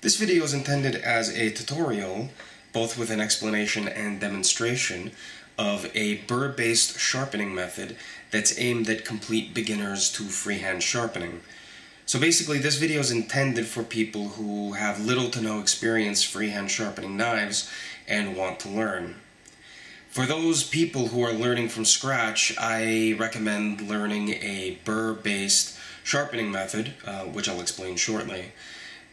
This video is intended as a tutorial, both with an explanation and demonstration, of a burr-based sharpening method that's aimed at complete beginners to freehand sharpening. So basically this video is intended for people who have little to no experience freehand sharpening knives and want to learn. For those people who are learning from scratch, I recommend learning a burr-based sharpening method, which I'll explain shortly,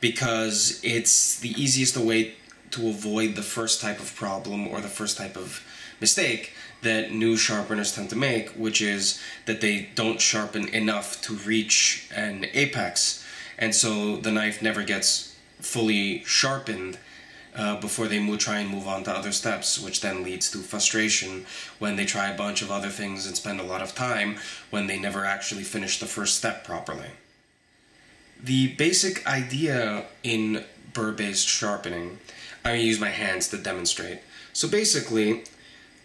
because it's the easiest way to avoid the first type of problem or the first type of mistake that new sharpeners tend to make, which is that they don't sharpen enough to reach an apex, and so the knife never gets fully sharpened before they try and move on to other steps, which then leads to frustration when they try a bunch of other things and spend a lot of time when they never actually finish the first step properly. The basic idea in burr-based sharpening, I'm going to use my hands to demonstrate. So basically,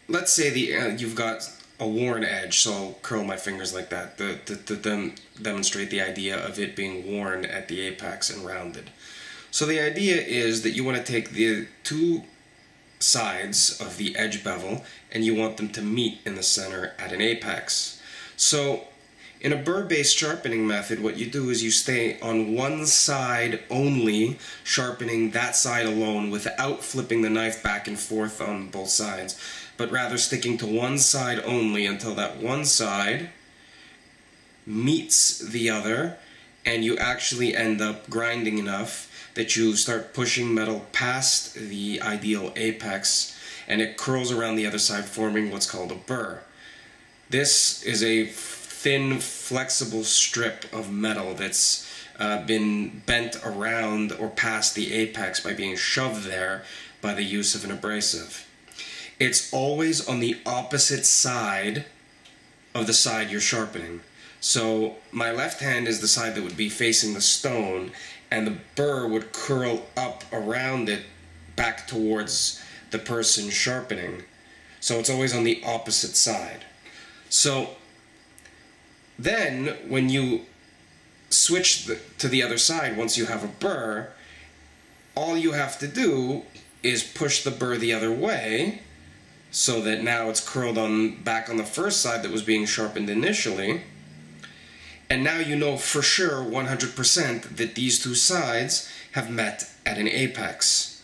let's say you've got a worn edge, so I'll curl my fingers like that to demonstrate the idea of it being worn at the apex and rounded. So the idea is that you want to take the two sides of the edge bevel and you want them to meet in the center at an apex. So in a burr-based sharpening method, what you do is you stay on one side only, sharpening that side alone without flipping the knife back and forth on both sides, but rather sticking to one side only until that one side meets the other and you actually end up grinding enough that you start pushing metal past the ideal apex and it curls around the other side, forming what's called a burr. This is a thin, flexible strip of metal that's been bent around or past the apex by being shoved there by the use of an abrasive. It's always on the opposite side of the side you're sharpening. So my left hand is the side that would be facing the stone, and the burr would curl up around it back towards the person sharpening. So it's always on the opposite side. So then when you switch to the other side, once you have a burr, all you have to do is push the burr the other way so that now it's curled back on the first side that was being sharpened initially. And now you know for sure 100% that these two sides have met at an apex.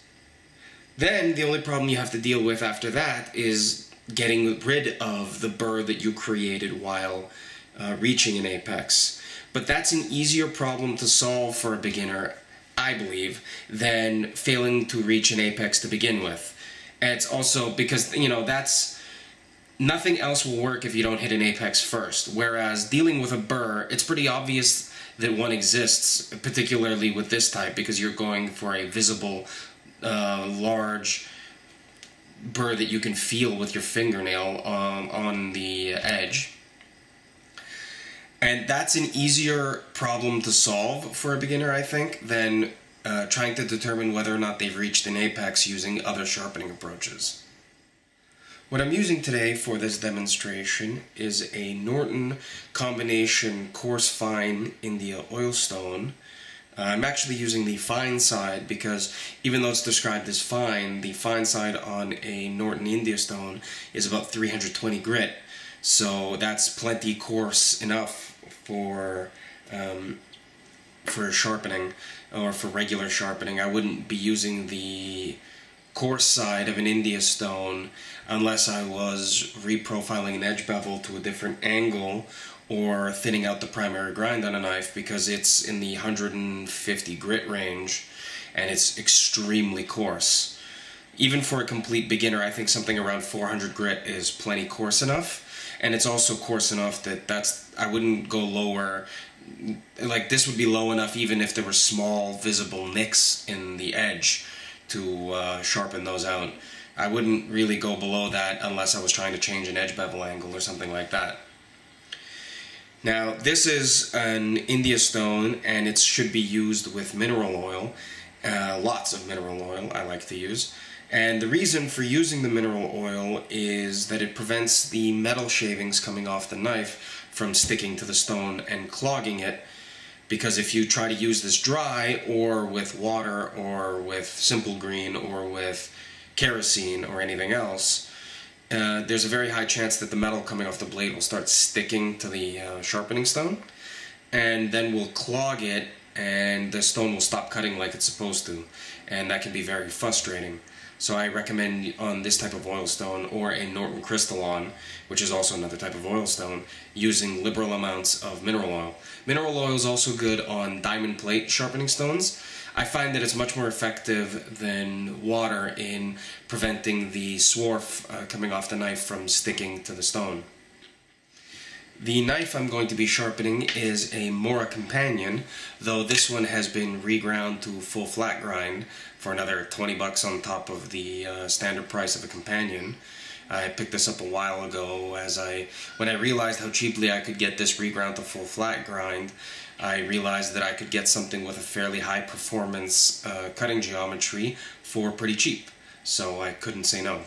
Then the only problem you have to deal with after that is getting rid of the burr that you created while reaching an apex. But that's an easier problem to solve for a beginner, I believe, than failing to reach an apex to begin with. And it's also because, nothing else will work if you don't hit an apex first. Whereas dealing with a burr, it's pretty obvious that one exists, particularly with this type, because you're going for a visible, large burr that you can feel with your fingernail on the edge. And that's an easier problem to solve for a beginner, I think, than trying to determine whether or not they've reached an apex using other sharpening approaches. What I'm using today for this demonstration is a Norton combination coarse fine India oil stone. I'm actually using the fine side because even though it's described as fine, the fine side on a Norton India stone is about 320 grit. So that's plenty coarse enough for sharpening, or for regular sharpening. I wouldn't be using the coarse side of an India stone unless I was reprofiling an edge bevel to a different angle or thinning out the primary grind on a knife, because it's in the 150 grit range and it's extremely coarse. Even for a complete beginner, I think something around 400 grit is plenty coarse enough. And it's also coarse enough that I wouldn't go lower. Like, this would be low enough even if there were small visible nicks in the edge to sharpen those out. I wouldn't really go below that unless I was trying to change an edge bevel angle or something like that. Now, this is an India stone, and it should be used with mineral oil. Lots of mineral oil I like to use. And the reason for using the mineral oil is that it prevents the metal shavings coming off the knife from sticking to the stone and clogging it, Because if you try to use this dry, or with water, or with simple green, or with kerosene, or anything else, there's a very high chance that the metal coming off the blade will start sticking to the sharpening stone, and then will clog it, and the stone will stop cutting like it's supposed to, and that can be very frustrating. So I recommend on this type of oil stone, or a Norton Crystalon, which is also another type of oil stone, using liberal amounts of mineral oil. Mineral oil is also good on diamond plate sharpening stones. I find that it's much more effective than water in preventing the swarf coming off the knife from sticking to the stone. The knife I'm going to be sharpening is a Mora Companion, though this one has been reground to full flat grind for another 20 bucks on top of the standard price of a Companion. I picked this up a while ago when I realized how cheaply I could get this reground to full flat grind. I realized that I could get something with a fairly high performance cutting geometry for pretty cheap, so I couldn't say no.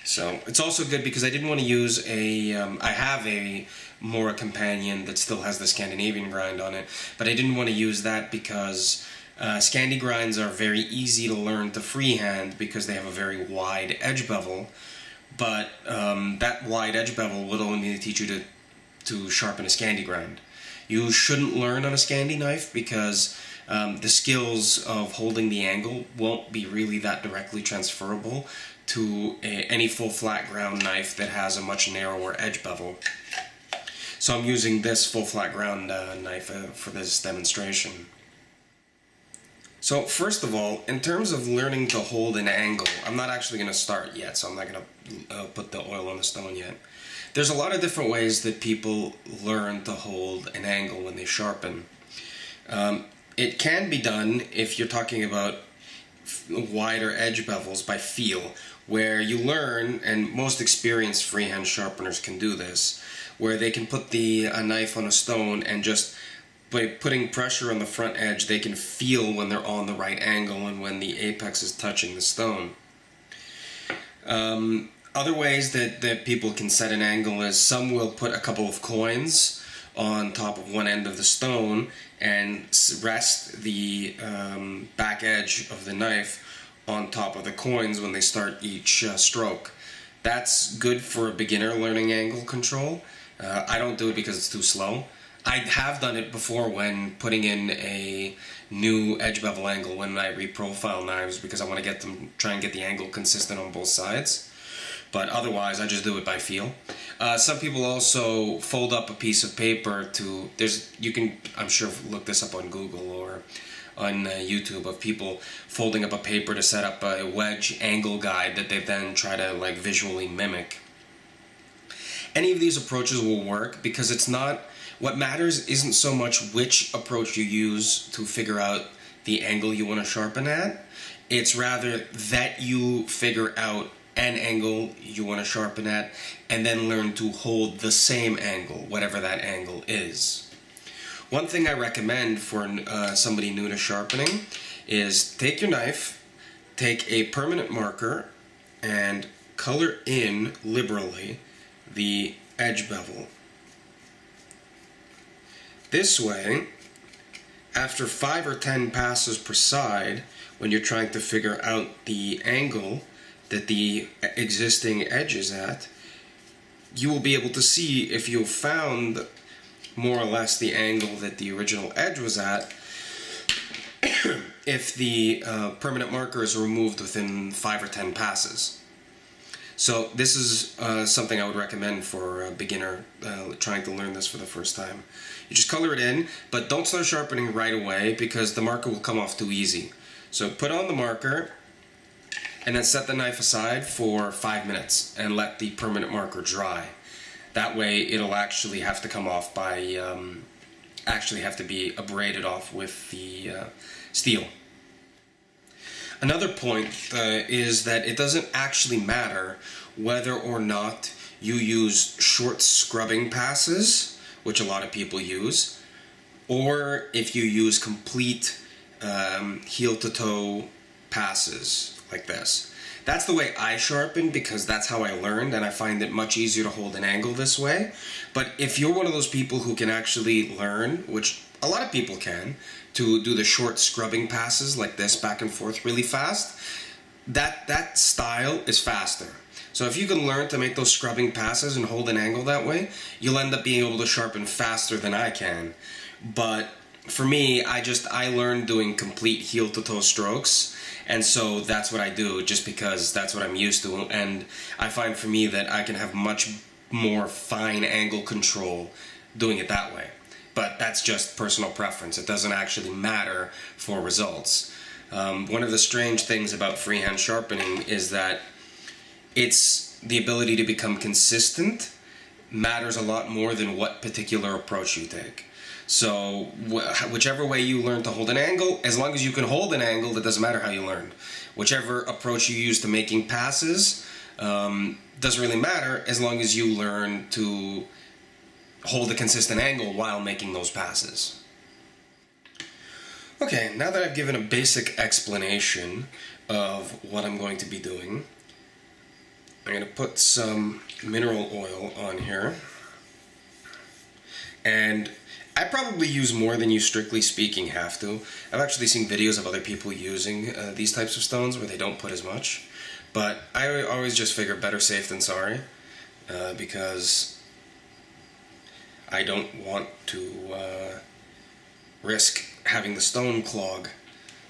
So it's also good because I didn't want to use I have a Mora Companion that still has the Scandinavian grind on it, but I didn't want to use that because Scandi grinds are very easy to learn to freehand because they have a very wide edge bevel, but that wide edge bevel would only teach you to sharpen a Scandi grind. You shouldn't learn on a Scandi knife because the skills of holding the angle won't be really that directly transferable to any full flat ground knife that has a much narrower edge bevel. So I'm using this full flat ground knife for this demonstration. So first of all, in terms of learning to hold an angle, I'm not actually going to start yet, so I'm not going to put the oil on the stone yet. There's a lot of different ways that people learn to hold an angle when they sharpen. It can be done if you're talking about wider edge bevels by feel, where you learn, and most experienced freehand sharpeners can do this, where they can put a knife on a stone and just by putting pressure on the front edge they can feel when they're on the right angle and when the apex is touching the stone. Other ways that people can set an angle is some will put a couple of coins on top of one end of the stone and rest the back edge of the knife on top of the coins when they start each stroke. That's good for a beginner learning angle control. I don't do it because it's too slow. I have done it before when putting in a new edge bevel angle when I reprofile knives because I want to try and get the angle consistent on both sides. But otherwise, I just do it by feel. Some people also fold up a piece of paper you can, I'm sure, look this up on Google or on YouTube of people folding up a paper to set up a wedge angle guide that they then try to visually mimic. Any of these approaches will work because what matters isn't so much which approach you use to figure out the angle you want to sharpen at. It's rather that you figure out an angle you want to sharpen at and then learn to hold the same angle, whatever that angle is. One thing I recommend for somebody new to sharpening is take your knife, take a permanent marker, and color in liberally the edge bevel. This way, after 5 or 10 passes per side, when you're trying to figure out the angle that the existing edge is at, you will be able to see if you found more or less the angle that the original edge was at if the permanent marker is removed within 5 or 10 passes. So this is something I would recommend for a beginner trying to learn this for the first time. You just color it in, but don't start sharpening right away because the marker will come off too easy. So put on the marker and then set the knife aside for 5 minutes and let the permanent marker dry. That way it'll actually have to come off by, actually have to be abraded off with the steel. Another point is that it doesn't actually matter whether or not you use short scrubbing passes, which a lot of people use, or if you use complete heel-to-toe passes like this. That's the way I sharpen because that's how I learned, and I find it much easier to hold an angle this way. But if you're one of those people who can actually learn, which a lot of people can, to do the short scrubbing passes like this back and forth really fast. That style is faster. So if you can learn to make those scrubbing passes and hold an angle that way, you'll end up being able to sharpen faster than I can. But for me, I learned doing complete heel to toe strokes, and so that's what I do, just because that's what I'm used to, and I find for me that I can have much more fine angle control doing it that way. But that's just personal preference. It doesn't actually matter for results. One of the strange things about freehand sharpening is that it's the ability to become consistent matters a lot more than what particular approach you take. So whichever way you learn to hold an angle, as long as you can hold an angle, it doesn't matter how you learned. Whichever approach you use to making passes doesn't really matter as long as you learn to hold a consistent angle while making those passes. Okay, now that I've given a basic explanation of what I'm going to be doing, I'm going to put some mineral oil on here. And I probably use more than you, strictly speaking, have to. I've actually seen videos of other people using these types of stones where they don't put as much. But I always just figure better safe than sorry, because I don't want to risk having the stone clog.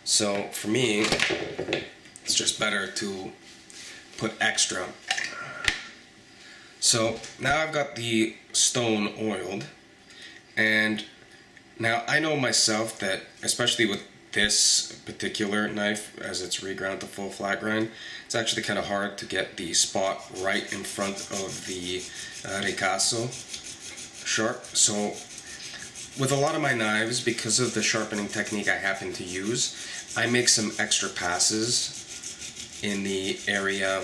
So for me, it's just better to put extra. So now I've got the stone oiled, and now I know myself that, especially with this particular knife, as it's reground to full flat grind, it's actually kind of hard to get the spot right in front of the ricasso sharp. So with a lot of my knives, because of the sharpening technique I happen to use, I make some extra passes in the area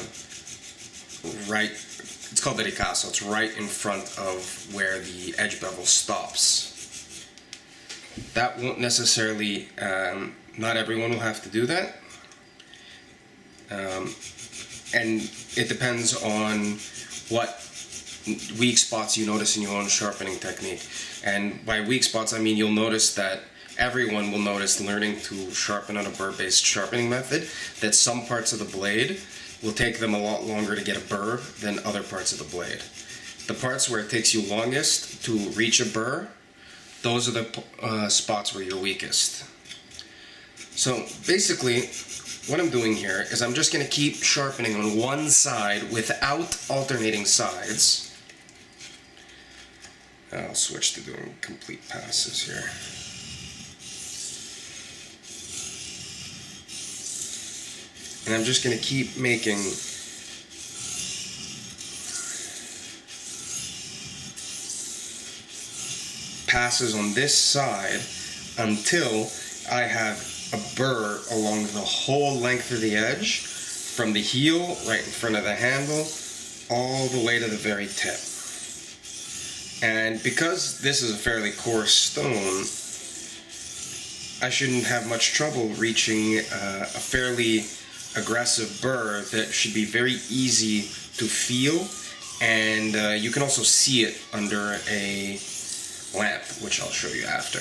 right, it's called the ricasso, it's right in front of where the edge bevel stops. That won't necessarily, not everyone will have to do that. And it depends on what weak spots you notice in your own sharpening technique. And by weak spots, I mean you'll notice that everyone will notice, learning to sharpen on a burr-based sharpening method, that some parts of the blade will take them a lot longer to get a burr than other parts of the blade. The parts where it takes you longest to reach a burr, those are the spots where you're weakest. So basically, what I'm doing here is I'm just going to keep sharpening on one side without alternating sides. I'll switch to doing complete passes here. And I'm just going to keep making passes on this side until I have a burr along the whole length of the edge, from the heel right in front of the handle all the way to the very tip. And because this is a fairly coarse stone, I shouldn't have much trouble reaching a fairly aggressive burr that should be very easy to feel, and you can also see it under a lamp, which I'll show you after.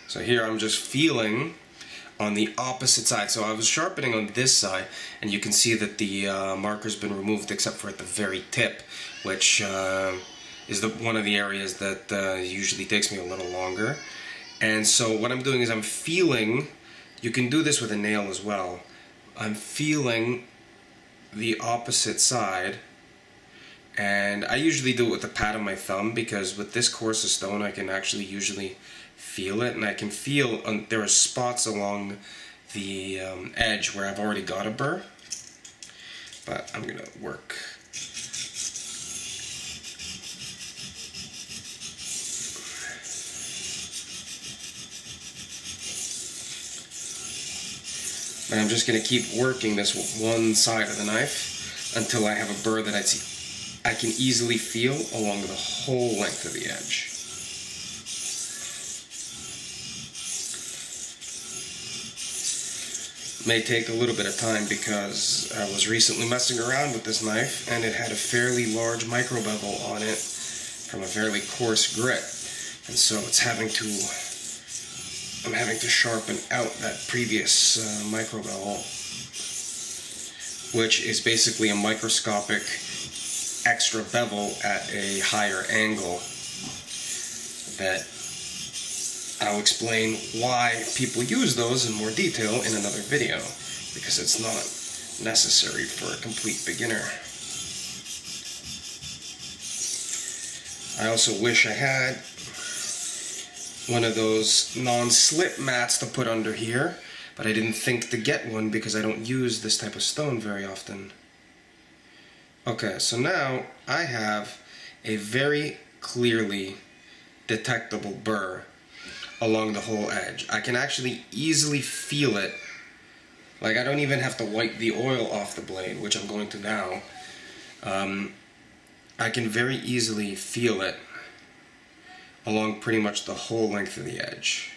So here I'm just feeling on the opposite side. So I was sharpening on this side, and you can see that the marker's been removed except for at the very tip, which is one of the areas that usually takes me a little longer. And so what I'm doing is I'm feeling, you can do this with a nail as well, I'm feeling the opposite side, and I usually do it with the pad of my thumb, because with this coarse of stone I can actually usually feel it, and I can feel there are spots along the edge where I've already got a burr, but I'm gonna work. And I'm just going to keep working this one side of the knife until I have a burr that I can easily feel along the whole length of the edge. may take a little bit of time because I was recently messing around with this knife and it had a fairly large micro bevel on it from a fairly coarse grit, and so I'm having to sharpen out that previous micro bevel, which is basically a microscopic extra bevel at a higher angle that I'll explain why people use those in more detail in another video, because it's not necessary for a complete beginner. I also wish I had one of those non-slip mats to put under here, but I didn't think to get one because I don't use this type of stone very often. Okay, so now I have a very clearly detectable burr along the whole edge. I can actually easily feel it. Like, I don't even have to wipe the oil off the blade, which I'm going to now. I can very easily feel it along pretty much the whole length of the edge.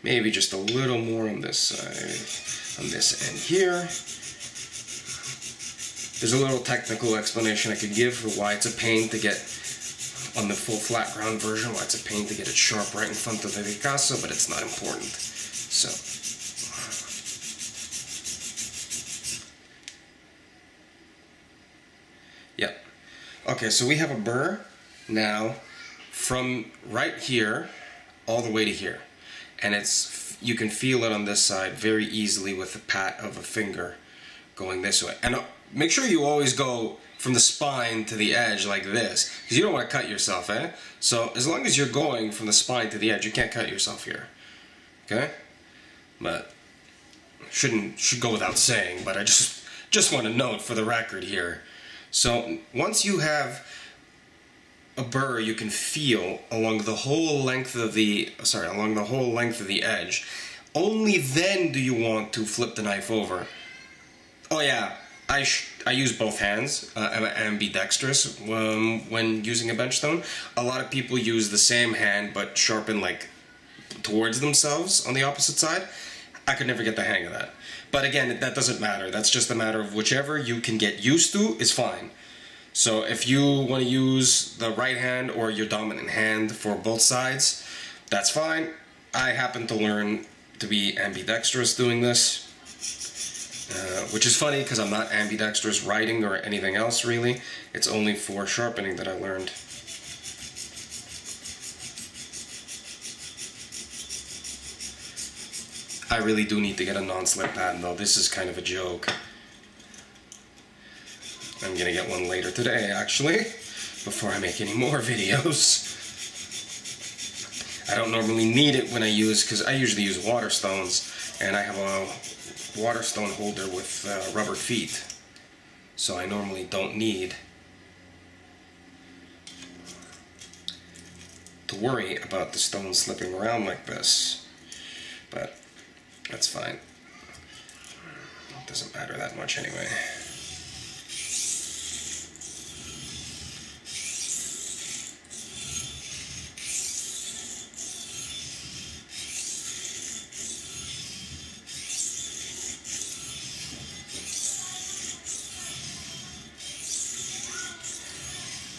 Maybe just a little more on this side, on this end here. There's a little technical explanation I could give for why it's a pain to get, on the full flat ground version, why it's a pain to get it sharp right in front of the Picasso, but it's not important. So, yep. Okay, so we have a burr now from right here all the way to here, and you can feel it on this side very easily with the pat of a finger going this way. And make sure you always go from the spine to the edge like this, because you don't want to cut yourself, eh? So as long as you're going from the spine to the edge, you can't cut yourself here, okay? But should go without saying, but I just want to note for the record here. So once you have a burr you can feel along the whole length of the edge, only then do you want to flip the knife over. Oh yeah, I use both hands. I'm ambidextrous when using a bench stone. A lot of people use the same hand but sharpen like towards themselves on the opposite side. I could never get the hang of that. But again, that doesn't matter. That's just a matter of whichever you can get used to is fine. So if you want to use the right hand or your dominant hand for both sides, that's fine. I happen to learn to be ambidextrous doing this, which is funny because I'm not ambidextrous writing or anything else really. It's only for sharpening that I learned. I really do need to get a non-slip pad though. This is kind of a joke. I'm gonna get one later today actually, before I make any more videos. I don't normally need it when I use, because I usually use water stones, and I have a water stone holder with rubber feet, so I normally don't need to worry about the stone slipping around like this, but that's fine. It doesn't matter that much anyway.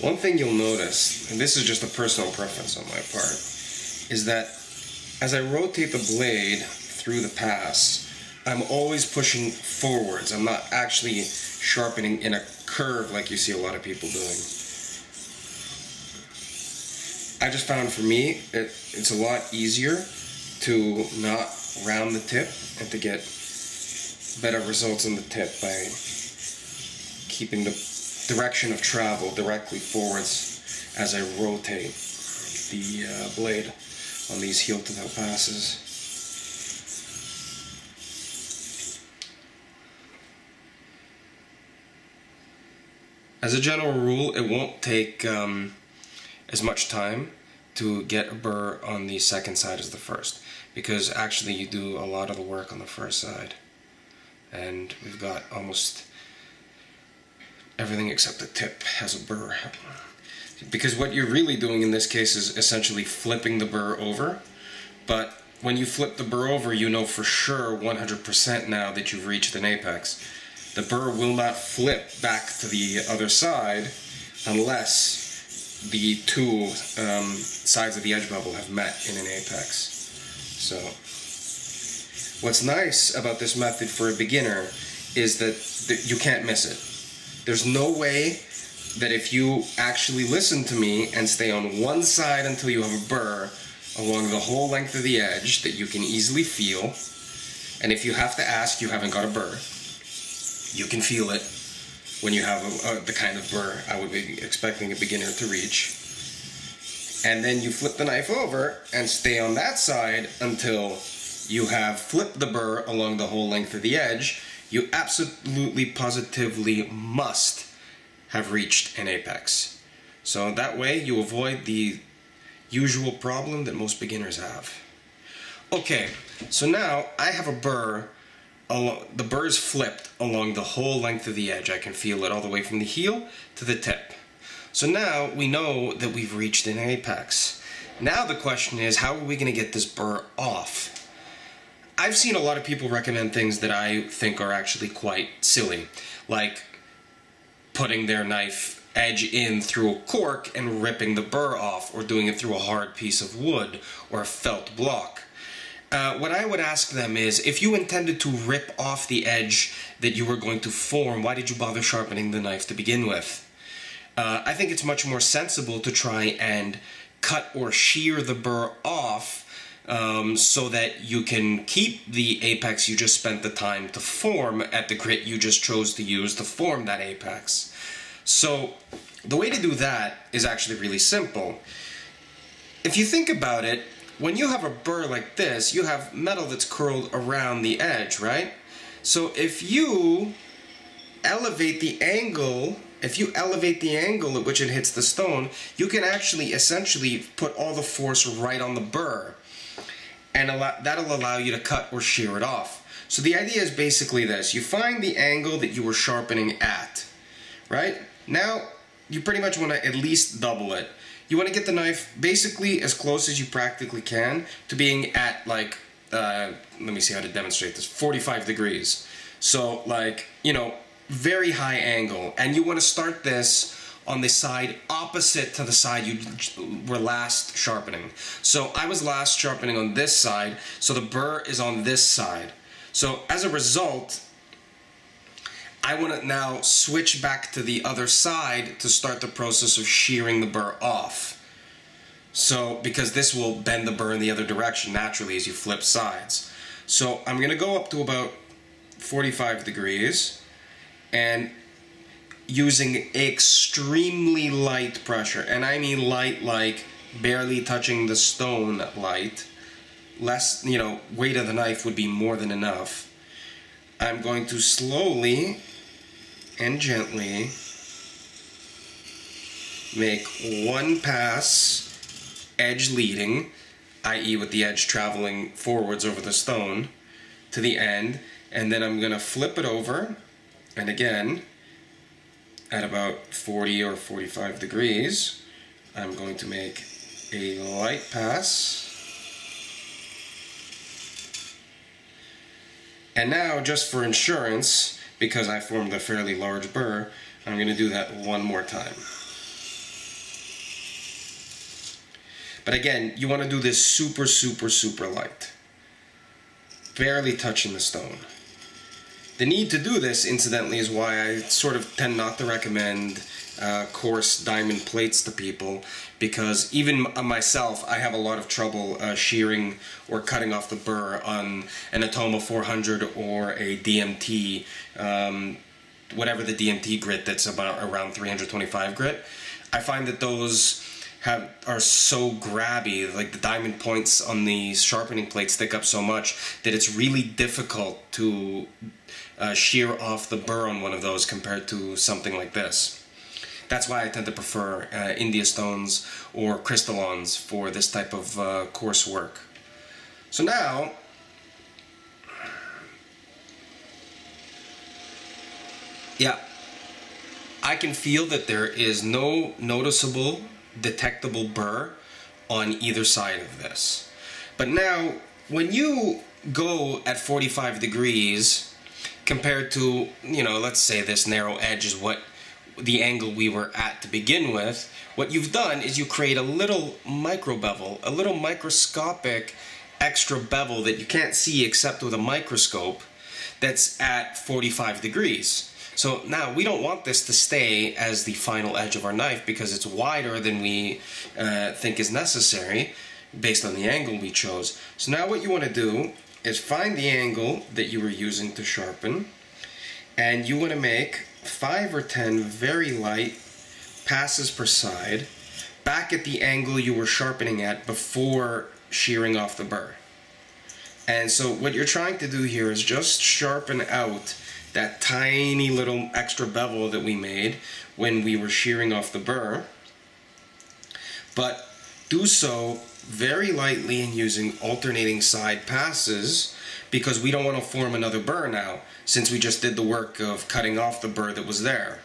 One thing you'll notice, and this is just a personal preference on my part, is that as I rotate the blade through the pass, I'm always pushing forwards. I'm not actually sharpening in a curve like you see a lot of people doing. I just found for me, it's a lot easier to not round the tip and to get better results on the tip by keeping the direction of travel directly forwards as I rotate the blade on these heel-to-toe passes. As a general rule, it won't take as much time to get a burr on the second side as the first, because actually you do a lot of the work on the first side, and we've got almost everything except the tip has a burr. Because what you're really doing in this case is essentially flipping the burr over, but when you flip the burr over, you know for sure 100% now that you've reached an apex. The burr will not flip back to the other side unless the two sides of the edge bevel have met in an apex. So, what's nice about this method for a beginner is that you can't miss it. There's no way that if you actually listen to me and stay on one side until you have a burr along the whole length of the edge that you can easily feel, and if you have to ask, you haven't got a burr, you can feel it when you have the kind of burr I would be expecting a beginner to reach. And then you flip the knife over and stay on that side until you have flipped the burr along the whole length of the edge. You absolutely, positively must have reached an apex. So that way you avoid the usual problem that most beginners have. Okay, so now I have a burr. The burr is flipped along the whole length of the edge. I can feel it all the way from the heel to the tip. So now we know that we've reached an apex. Now the question is, how are we going to get this burr off? I've seen a lot of people recommend things that I think are actually quite silly, like putting their knife edge in through a cork and ripping the burr off, or doing it through a hard piece of wood or a felt block. What I would ask them is, if you intended to rip off the edge that you were going to form, why did you bother sharpening the knife to begin with? I think it's much more sensible to try and cut or shear the burr off so that you can keep the apex you just spent the time to form at the grit you just chose to use to form that apex. So the way to do that is actually really simple. If you think about it, when you have a burr like this, you have metal that's curled around the edge, right? So if you elevate the angle at which it hits the stone, you can actually essentially put all the force right on the burr, and that'll allow you to cut or shear it off. So the idea is basically this: you find the angle that you were sharpening at, right? Now you pretty much want to at least double it. You want to get the knife basically as close as you practically can to being at, like, let me see how to demonstrate this, 45 degrees. So, like, you know, very high angle. And you want to start this on the side opposite to the side you were last sharpening. So I was last sharpening on this side, so the burr is on this side. So as a result, I want to now switch back to the other side to start the process of shearing the burr off. So, because this will bend the burr in the other direction naturally as you flip sides. So I'm going to go up to about 45 degrees and using extremely light pressure, and I mean light like barely touching the stone light, less, you know, weight of the knife would be more than enough. I'm going to slowly and gently make one pass edge leading, i.e. with the edge traveling forwards over the stone to the end, and then I'm going to flip it over, and again at about 40 or 45 degrees I'm going to make a light pass. And now, just for insurance, because I formed a fairly large burr, I'm going to do that one more time. But again, you want to do this super, super, super light. Barely touching the stone. The need to do this, incidentally, is why I sort of tend not to recommend coarse diamond plates to people, because even myself, I have a lot of trouble shearing or cutting off the burr on an Atoma 400 or a DMT, whatever the DMT grit that's around 325 grit. I find that those are so grabby, like the diamond points on the sharpening plate stick up so much that it's really difficult to shear off the burr on one of those compared to something like this. That's why I tend to prefer India stones or crystallons for this type of coarse work. So now, yeah, I can feel that there is no noticeable, detectable burr on either side of this. But now, when you go at 45 degrees compared to, let's say this narrow edge is what the angle we were at to begin with, what you've done is you create a little micro bevel, a little microscopic extra bevel that you can't see except with a microscope that's at 45 degrees. So now we don't want this to stay as the final edge of our knife because it's wider than we think is necessary based on the angle we chose. So now what you want to do is find the angle that you were using to sharpen, and you want to make 5 or 10 very light passes per side back at the angle you were sharpening at before shearing off the burr. And so what you're trying to do here is just sharpen out that tiny little extra bevel that we made when we were shearing off the burr, but do so very lightly and using alternating side passes, because we don't want to form another burr now since we just did the work of cutting off the burr that was there.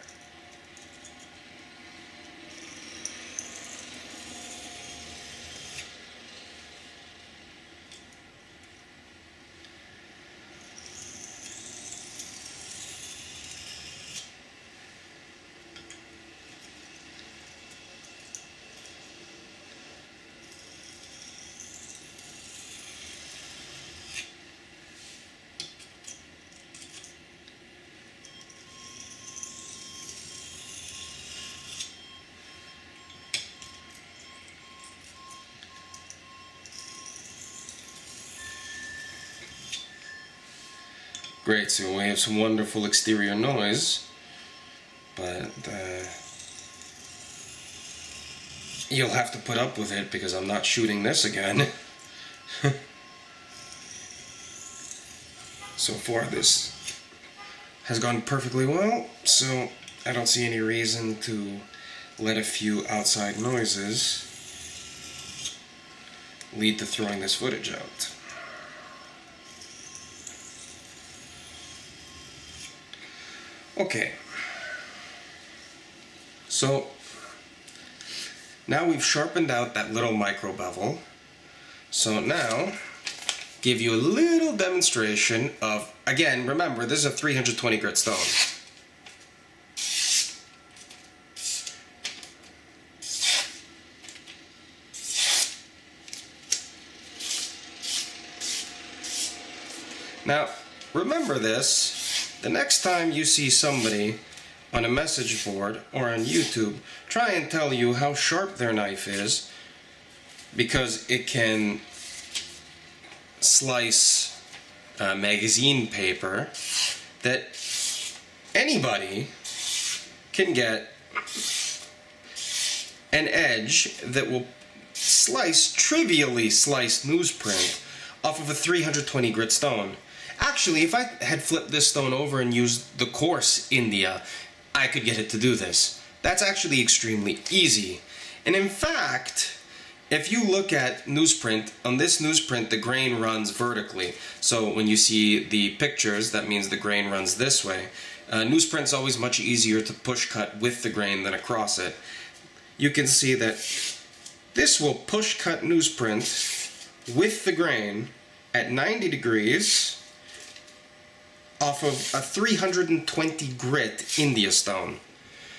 Great, so we have some wonderful exterior noise, but you'll have to put up with it because I'm not shooting this again. So far this has gone perfectly well, so I don't see any reason to let a few outside noises lead to throwing this footage out. Okay, so now we've sharpened out that little micro bevel. So now, give you a little demonstration of, again, remember this is a 320 grit stone. Now, remember this. The next time you see somebody on a message board or on YouTube try and tell you how sharp their knife is because it can slice magazine paper, that anybody can get an edge that will trivially slice newsprint off of a 320 grit stone. Actually, if I had flipped this stone over and used the coarse India, I could get it to do this. That's actually extremely easy. And in fact, if you look at newsprint, on this newsprint the grain runs vertically. So when you see the pictures, that means the grain runs this way. Newsprint's always much easier to push cut with the grain than across it. You can see that this will push cut newsprint with the grain at 90 degrees off of a 320 grit India stone.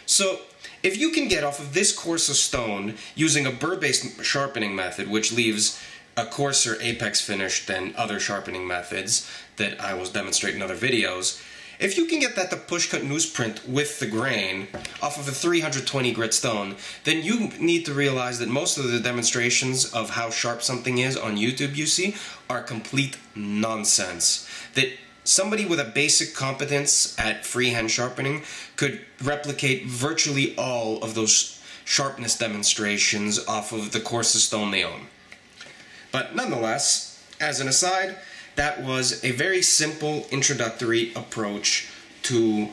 So if you can get off of this coarser stone using a burr-based sharpening method, which leaves a coarser apex finish than other sharpening methods that I will demonstrate in other videos, if you can get that to push cut newsprint with the grain off of a 320 grit stone, then you need to realize that most of the demonstrations of how sharp something is on YouTube you see are complete nonsense. That somebody with a basic competence at freehand sharpening could replicate virtually all of those sharpness demonstrations off of the coarsest stone they own. But nonetheless, as an aside, that was a very simple introductory approach to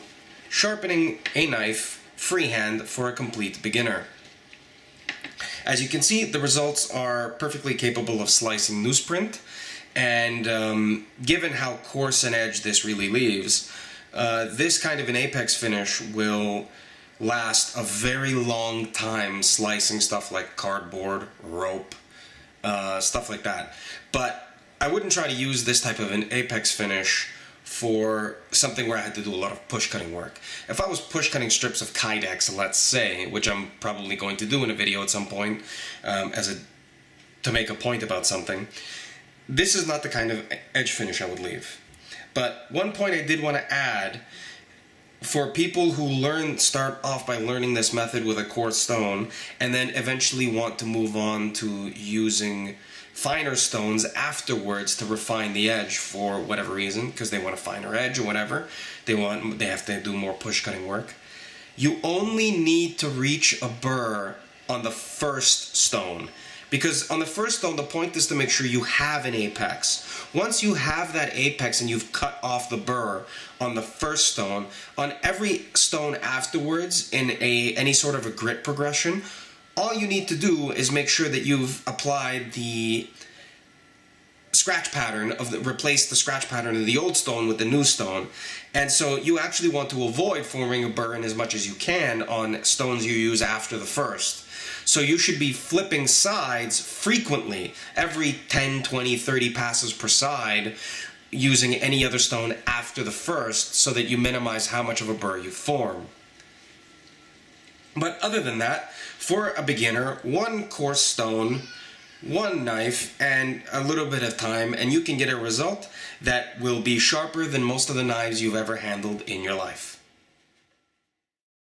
sharpening a knife freehand for a complete beginner. As you can see, the results are perfectly capable of slicing newsprint. And given how coarse an edge this really leaves, this kind of an apex finish will last a very long time slicing stuff like cardboard, rope, stuff like that. But I wouldn't try to use this type of an apex finish for something where I had to do a lot of push cutting work. If I was push cutting strips of Kydex, let's say, which I'm probably going to do in a video at some point, to make a point about something, this is not the kind of edge finish I would leave. But one point I did want to add, for people who start off by learning this method with a coarse stone and then eventually want to move on to using finer stones afterwards to refine the edge for whatever reason, because they want a finer edge or whatever, they have to do more push cutting work. You only need to reach a burr on the first stone. Because on the first stone, the point is to make sure you have an apex. Once you have that apex and you've cut off the burr on the first stone, on every stone afterwards in any sort of a grit progression, all you need to do is make sure that you've applied the scratch pattern replace the scratch pattern of the old stone with the new stone. And so you actually want to avoid forming a burr in as much as you can on stones you use after the first. So you should be flipping sides frequently, every 10, 20, 30 passes per side, using any other stone after the first, so that you minimize how much of a burr you form. But other than that, for a beginner, one coarse stone, one knife, and a little bit of time, and you can get a result that will be sharper than most of the knives you've ever handled in your life.